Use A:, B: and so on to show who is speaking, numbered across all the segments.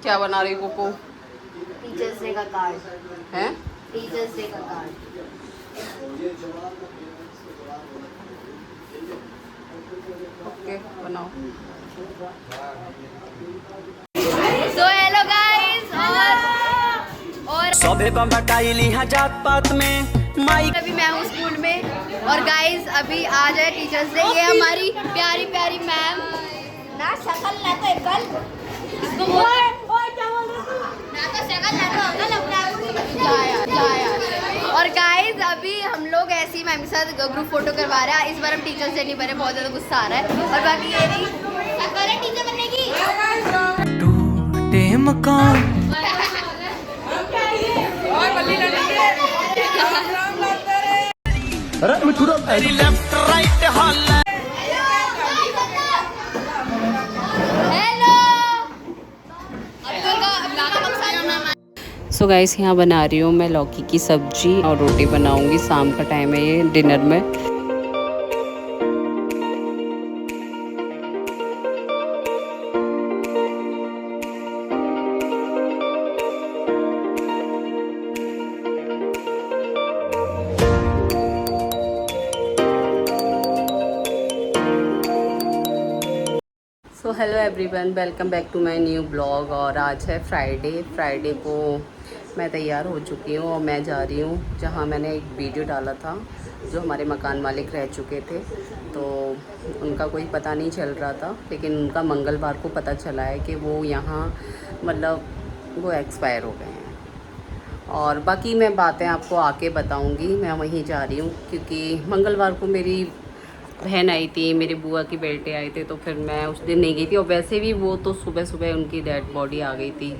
A: क्या बना रही कोको?
B: टीचर्स डे का कार्ड
A: है।
B: टीचर्स डे का कार्ड।
A: ओके बनाओ।
B: सो हेलो गाइस और
C: सोबे बटाइली हाँ जात पात में माई।
B: अभी मैं हूँ स्कूल में और गाइस अभी आज है टीचर्स डे। ये हमारी प्यारी प्यारी मैम ना शक्ल ना तो अकल इसको ना तो शक्ल ना तो अकल अपना। और गाइस अभी हम लोग ऐसी मैम के साथ ग्रुप फोटो करवा रहे हैं। इस बार हम टीचर्स डे नहीं बने, बहुत ज़्यादा गुस्सा आ रहा है। और बाकी ये नहीं टीचर बनने की
C: टूटे मकान left right hall.
A: So guys यहाँ बना रही हूँ मैं लौकी की सब्जी और रोटी बनाऊँगी। शाम का टाइम है ये डिनर में। So hello everyone, welcome back to my new blog. और आज है फ्राइडे को मैं तैयार हो चुकी हूँ और मैं जा रही हूँ जहाँ मैंने एक वीडियो डाला था। जो हमारे मकान मालिक रह चुके थे तो उनका कोई पता नहीं चल रहा था, लेकिन उनका मंगलवार को पता चला है कि वो यहाँ मतलब वो एक्सपायर हो गए हैं। और बाकी मैं बातें आपको आके बताऊँगी। मैं वहीं जा रही हूँ क्योंकि मंगलवार को मेरी बहन आई थी, मेरी बुआ की बेटे आए थे, तो फिर मैं उस दिन नहीं गई थी। और वैसे भी वो तो सुबह सुबह उनकी डेड बॉडी आ गई थी,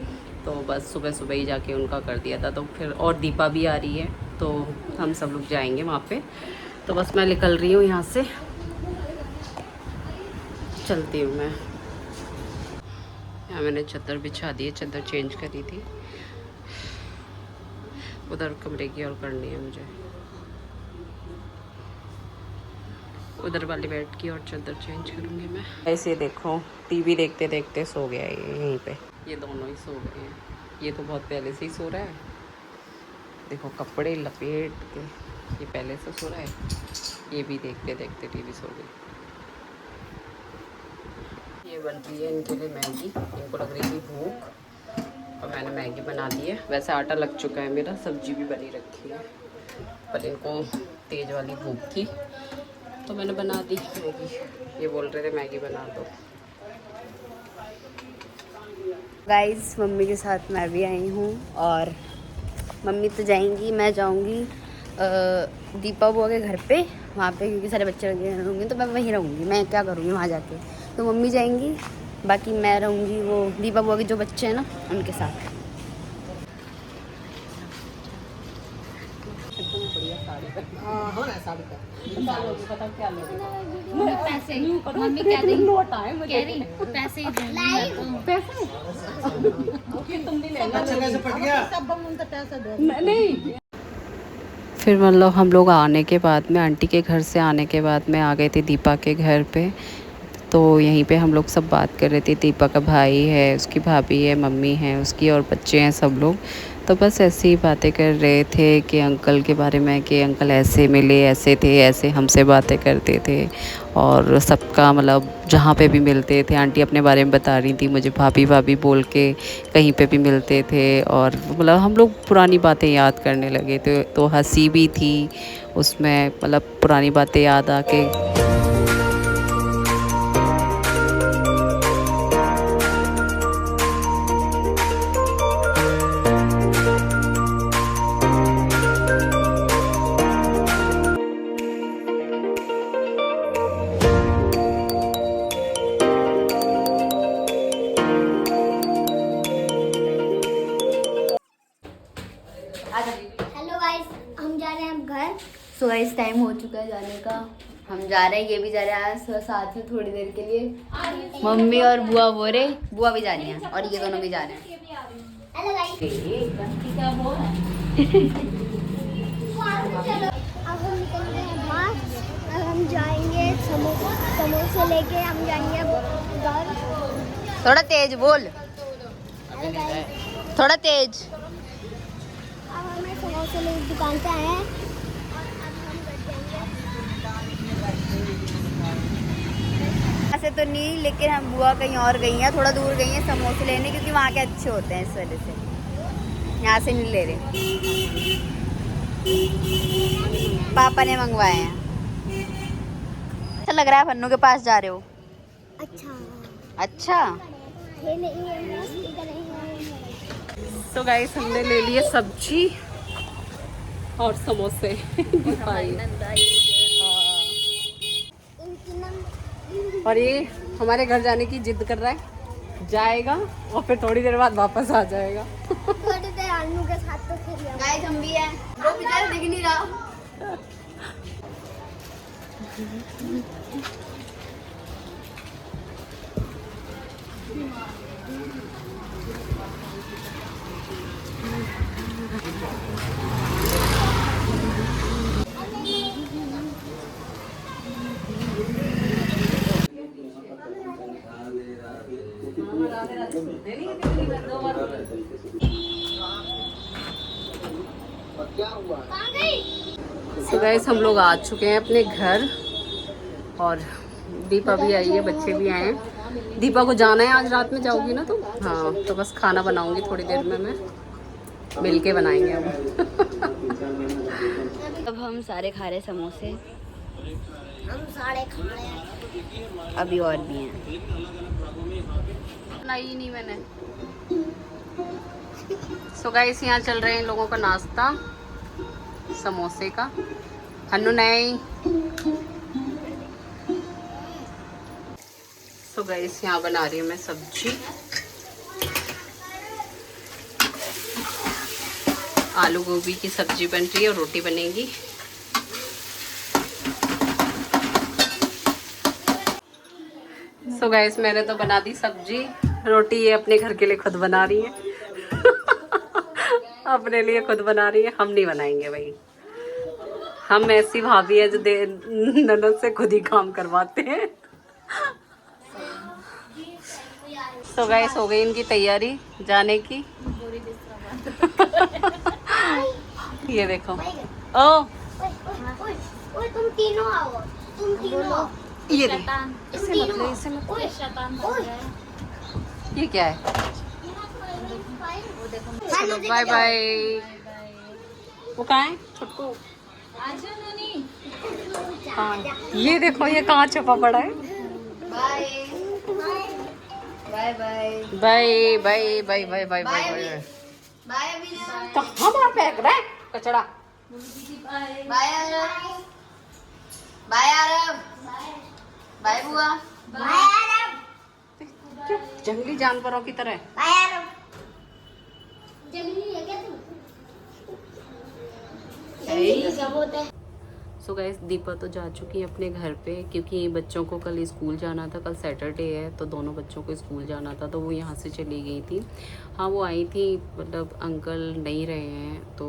A: तो बस सुबह सुबह ही जाके उनका कर दिया था। तो फिर और दीपा भी आ रही है, तो हम सब लोग जाएंगे वहाँ पे। तो बस मैं निकल रही हूँ यहाँ से, चलती हूँ मैं। यहाँ मैंने चादर बिछा दी है, चादर चेंज करी थी। उधर कमरे की और करनी है मुझे, उधर वाली बेड की और चादर चेंज करूँगी मैं। ऐसे देखो टीवी देखते देखते सो गया ये यहीं पे। ये दोनों ही सो गए हैं। ये तो बहुत पहले से ही सो रहा है, देखो कपड़े लपेट के ये पहले से सो रहा है। ये भी देखते देखते टीवी सो गई। ये बन रही है इनके लिए मैगी। इनको लग रही थी भूख और मैंने मैगी बना दी है। वैसे आटा लग चुका है मेरा, सब्जी भी बनी रखी है, पर इनको तेज़ वाली भूख थी तो मैंने बना दी मैगी। ये बोल रहे थे मैगी बना दो। गाइस मम्मी के साथ मैं भी आई हूँ और मम्मी तो जाएंगी, मैं जाऊँगी दीपा बुआ के घर पे वहाँ पे, क्योंकि सारे बच्चे होंगे तो मैं वहीं रहूँगी। मैं क्या करूँगी वहाँ जाके, तो मम्मी जाएंगी, बाकी मैं रहूँगी वो दीपा बुआ के जो बच्चे हैं ना उनके साथ। पता क्या
B: पैसे मम्मी क्या देंगी? कह रही पैसे
A: नहीं। फिर मतलब हम लोग आने के बाद में, आंटी के घर से आने के बाद में आ गए थे दीपा के घर पे। तो यहीं पे हम लोग सब बात कर रहे थे। दीपा का भाई है, उसकी भाभी है, मम्मी है उसकी और बच्चे हैं सब लोग। तो बस ऐसे ही बातें कर रहे थे कि अंकल के बारे में, कि अंकल ऐसे मिले, ऐसे थे, ऐसे हमसे बातें करते थे। और सबका मतलब जहाँ पे भी मिलते थे, आंटी अपने बारे में बता रही थी मुझे, भाभी भाभी बोल के कहीं पे भी मिलते थे। और मतलब हम लोग पुरानी बातें याद करने लगे थे, तो हंसी भी थी उसमें, मतलब पुरानी बातें याद आके।
B: हेलो गाइस, हम जा रहे हैं अब घर। सो गाइस टाइम हो चुका है जाने का, हम जा रहे हैं। ये भी जा रहे हैं साथ में थोड़ी देर के लिए। मम्मी और बुआ बुआ भी जा रही हैं और ये दोनों भी जा रहे हैं। हेलो गाइस, अब हम निकल रहे हैं बाहर। अब हम जाएंगे समोसा
D: समोसे लेके हम जाएंगे घर।
B: थोड़ा तेज बोल, थोड़ा तेज।
D: अब हमें समोसे ले दुकान पे आए हैं और अब हम घर जाएंगे।
B: ऐसे तो नहीं, लेकिन हम बुआ कहीं और गई हैं, थोड़ा दूर गई हैं समोसे लेने, क्योंकि वहाँ के अच्छे होते हैं, इस वजह से यहाँ से नहीं ले रहे। पापा ने मंगवाए हैं। अच्छा लग रहा है, फन्नू के पास जा रहे हो?
D: अच्छा
B: अच्छा।
D: ये नहीं है, मस्ती करेंगे।
A: तो गाइस हमने ले लिए सब्जी और समोसे। भाई और ये हमारे घर जाने की जिद कर रहा है, जाएगा और फिर थोड़ी देर बाद वापस आ जाएगा।
D: थोड़ी देर आलू के साथ तो खेल लिया।
B: गाइस हम भी हैं, वो बेचारा दिख नहीं रहा।
A: तो गाइस हम लोग आ चुके हैं अपने घर और दीपा भी आई है, बच्चे भी आए हैं। दीपा को जाना है, आज रात में जाओगी ना तुम? हाँ, तो बस खाना बनाऊंगी थोड़ी देर में, मैं मिल के बनाएंगे अब।
B: अब हम सारे खा रहे समोसे,
D: हम सारे खा रहे हैं।
B: अभी और भी हैं।
A: बनाई ही नहीं मैंने। सो गाइस यहाँ चल रहे हैं इन लोगों का नाश्ता समोसे का। हन्नू नहीं। सो गाइस यहाँ बना रही हूँ मैं सब्जी, आलू गोभी की सब्जी बन रही है और रोटी बनेगी। सो गाइस मैंने तो बना दी सब्जी, रोटी ये अपने घर के लिए खुद बना रही है। अपने लिए खुद बना रही है, हम नहीं बनाएंगे भाई। हम ऐसी भाभी है जो ननद से खुद ही काम करवाते हैं। सो गाइस हो गई इनकी तैयारी जाने की। ये देखो। ओ
D: ओए तुम तीनों आओ, तुम तीनों।
A: ये देखो, इसे मत ले, इसे मत। ये क्या है? चलो बाय बाय। वो कहाँ है छोटको? हाँ ये देखो, ये कहाँ छुपा पड़ा है।
B: Bye bye bye
A: bye bye bye bye bye bye.
B: Bye अभी।
A: कहाँ वहाँ फेंक रहा है कचड़ा?
B: Bye Aarav, bye Aarav, bye बुआ,
D: बाय आरव,
A: जंगली जानवरों की तरह।
D: बाय आरव। जंगली है क्या तुम? सब होता है।
A: सो गाइस दीपा तो जा चुकी है अपने घर पे, क्योंकि बच्चों को कल स्कूल जाना था। कल सैटरडे है तो दोनों बच्चों को स्कूल जाना था, तो वो यहाँ से चली गई थी। हाँ वो आई थी, मतलब अंकल नहीं रहे हैं तो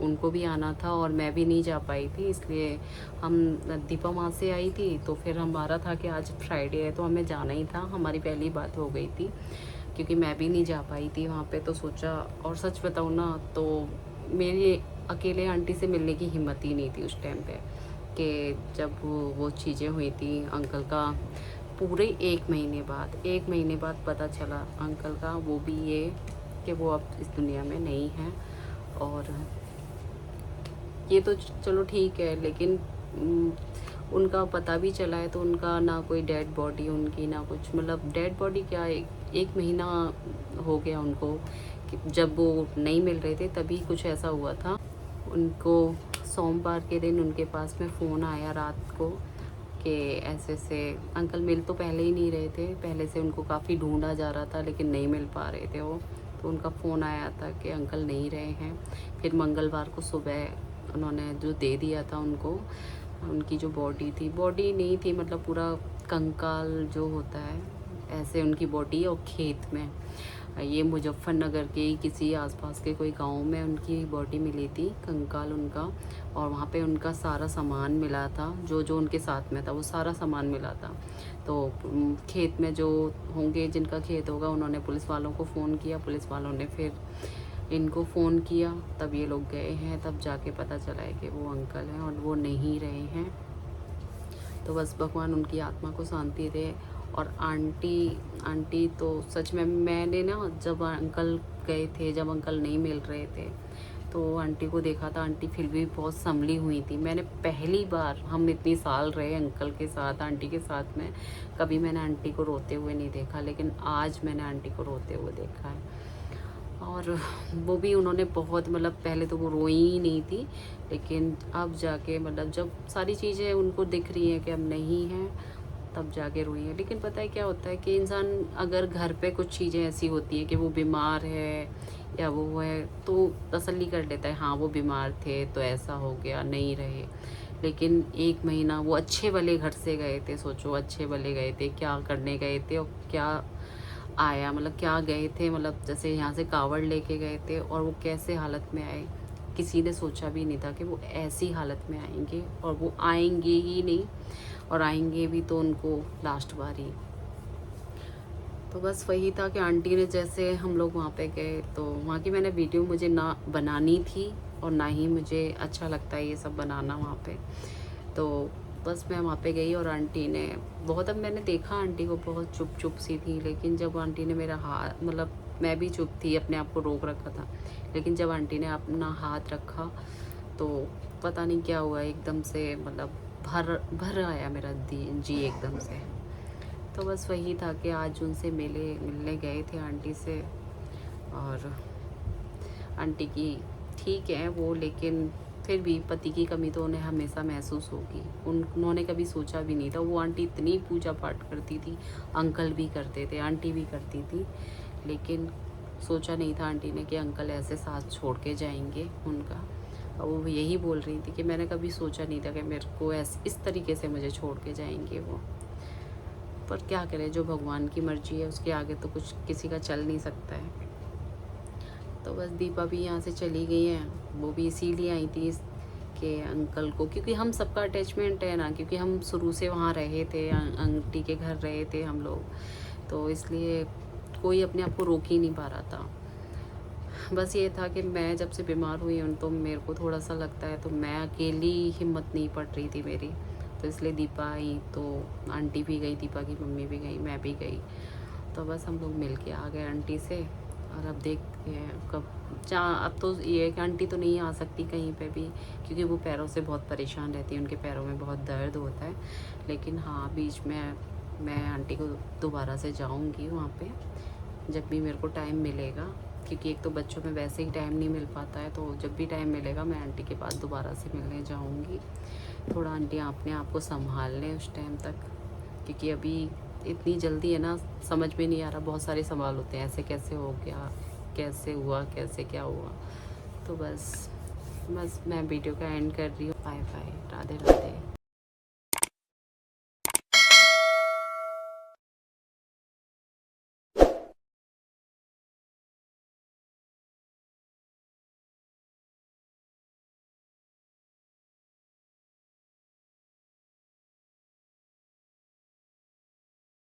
A: उनको भी आना था और मैं भी नहीं जा पाई थी, इसलिए हम दीपा वहाँ से आई थी। तो फिर हमारा था कि आज फ्राइडे है तो हमें जाना ही था, हमारी पहली बात हो गई थी, क्योंकि मैं भी नहीं जा पाई थी वहाँ पे। तो सोचा, और सच बताऊँ ना तो मेरी अकेले आंटी से मिलने की हिम्मत ही नहीं थी उस टाइम पे, कि जब वो चीज़ें हुई थी अंकल का पूरे 1 महीने बाद पता चला अंकल का, वो भी ये कि वो अब इस दुनिया में नहीं है। और ये तो चलो ठीक है, लेकिन उनका पता भी चला है तो उनका ना कोई डेड बॉडी उनकी, ना कुछ, मतलब डेड बॉडी क्या, 1 महीना हो गया उनको, जब वो नहीं मिल रहे थे तभी कुछ ऐसा हुआ था। उनको सोमवार के दिन उनके पास में फ़ोन आया रात को कि ऐसे से अंकल मिल तो पहले ही नहीं रहे थे, पहले से उनको काफ़ी ढूंढा जा रहा था लेकिन नहीं मिल पा रहे थे वो, तो उनका फ़ोन आया था कि अंकल नहीं रहे हैं। फिर मंगलवार को सुबह उन्होंने जो दे दिया था उनको, उनकी जो बॉडी नहीं थी, मतलब पूरा कंकाल जो होता है ऐसे उनकी बॉडी, और खेत में ये मुजफ्फरनगर के ही किसी आसपास के कोई गांव में उनकी बॉडी मिली थी, कंकाल उनका, और वहाँ पे उनका सारा सामान मिला था, जो जो उनके साथ में था वो सारा सामान मिला था। तो खेत में जो होंगे, जिनका खेत होगा, उन्होंने पुलिस वालों को फ़ोन किया, पुलिस वालों ने फिर इनको फ़ोन किया, तब ये लोग गए हैं, तब जाके पता चला है कि वो अंकल हैं और वो नहीं रहे हैं। तो बस भगवान उनकी आत्मा को शांति दे। और आंटी तो सच में, मैंने ना जब अंकल गए थे, जब अंकल नहीं मिल रहे थे, तो आंटी को देखा था, आंटी फिर भी बहुत संभली हुई थी। मैंने पहली बार, हम इतनी साल रहे अंकल के साथ, आंटी के साथ में, कभी मैंने आंटी को रोते हुए नहीं देखा, लेकिन आज मैंने आंटी को रोते हुए देखा है। और वो भी उन्होंने बहुत, मतलब पहले तो वो रोई ही नहीं थी, लेकिन अब जाके, मतलब जब सारी चीज़ें उनको दिख रही हैं कि अब नहीं हैं, तब जाके रोई है। लेकिन पता है क्या होता है कि इंसान अगर घर पे कुछ चीज़ें ऐसी होती हैं कि वो बीमार है या वो है, तो तसल्ली कर लेता है, हाँ वो बीमार थे तो ऐसा हो गया, नहीं रहे। लेकिन 1 महीना वो अच्छे भले घर से गए थे, सोचो अच्छे भले गए थे, क्या करने गए थे और क्या आया, मतलब क्या गए थे, मतलब जैसे यहाँ से कावड़ लेके गए थे और वो कैसे हालत में आए। किसी ने सोचा भी नहीं था कि वो ऐसी हालत में आएंगे, और वो आएंगे ही नहीं, और आएंगे भी तो उनको लास्ट बार ही। तो बस वही था कि आंटी ने, जैसे हम लोग वहाँ पे गए, तो वहाँ की मैंने वीडियो मुझे ना बनानी थी और ना ही मुझे अच्छा लगता है ये सब बनाना वहाँ पे। तो बस मैं वहाँ पे गई और आंटी ने बहुत, अब मैंने देखा आंटी को बहुत चुप सी थी, लेकिन जब आंटी ने मेरा हाथ, मतलब मैं भी चुप थी, अपने आप को रोक रखा था, लेकिन जब आंटी ने अपना हाथ रखा तो पता नहीं क्या हुआ, एकदम से मतलब भर आया मेरा जी एकदम से। तो बस वही था कि आज उनसे मिलने गए थे आंटी से, और आंटी की ठीक है वो, लेकिन फिर भी पति की कमी तो उन्हें हमेशा महसूस होगी। उन्होंने कभी सोचा भी नहीं था, वो आंटी इतनी पूजा पाठ करती थी, अंकल भी करते थे, आंटी भी करती थी, लेकिन सोचा नहीं था आंटी ने कि अंकल ऐसे साथ छोड़ के जाएंगे उनका। और वो यही बोल रही थी कि मैंने कभी सोचा नहीं था कि मेरे को इस तरीके से मुझे छोड़ के जाएंगे वो। पर क्या करें, जो भगवान की मर्जी है उसके आगे तो कुछ किसी का चल नहीं सकता है। तो बस दीपा भी यहाँ से चली गई हैं, वो भी इसीलिए आई थी कि अंकल को, क्योंकि हम सबका अटैचमेंट है ना, क्योंकि हम शुरू से वहाँ रहे थे, आंटी के घर रहे थे हम लोग, तो इसलिए कोई अपने आप को रोक ही नहीं पा रहा था। बस ये था कि मैं जब से बीमार हुई हूँ तो मेरे को थोड़ा सा लगता है, तो मैं अकेली हिम्मत नहीं पड़ रही थी मेरी, तो इसलिए दीपा आई, तो आंटी भी गई, दीपा की मम्मी भी गई, मैं भी गई, तो बस हम लोग मिल के आ गए आंटी से। और अब देखते हैं कब, जहाँ अब तो ये है कि आंटी तो नहीं आ सकती कहीं पे भी, क्योंकि वो पैरों से बहुत परेशान रहती है, उनके पैरों में बहुत दर्द होता है। लेकिन हाँ, बीच में मैं आंटी को दोबारा से जाऊँगी वहाँ पे, जब भी मेरे को टाइम मिलेगा, क्योंकि एक तो बच्चों में वैसे ही टाइम नहीं मिल पाता है, तो जब भी टाइम मिलेगा मैं आंटी के पास दोबारा से मिलने जाऊँगी। थोड़ा आंटी अपने आप को संभाल लें उस टाइम तक, क्योंकि अभी इतनी जल्दी है ना, समझ में नहीं आ रहा, बहुत सारे सवाल होते हैं, ऐसे कैसे हो गया, कैसे हुआ, कैसे क्या हुआ। तो बस मैं वीडियो का एंड कर रही हूँ। Bye bye, Radhe Radhe.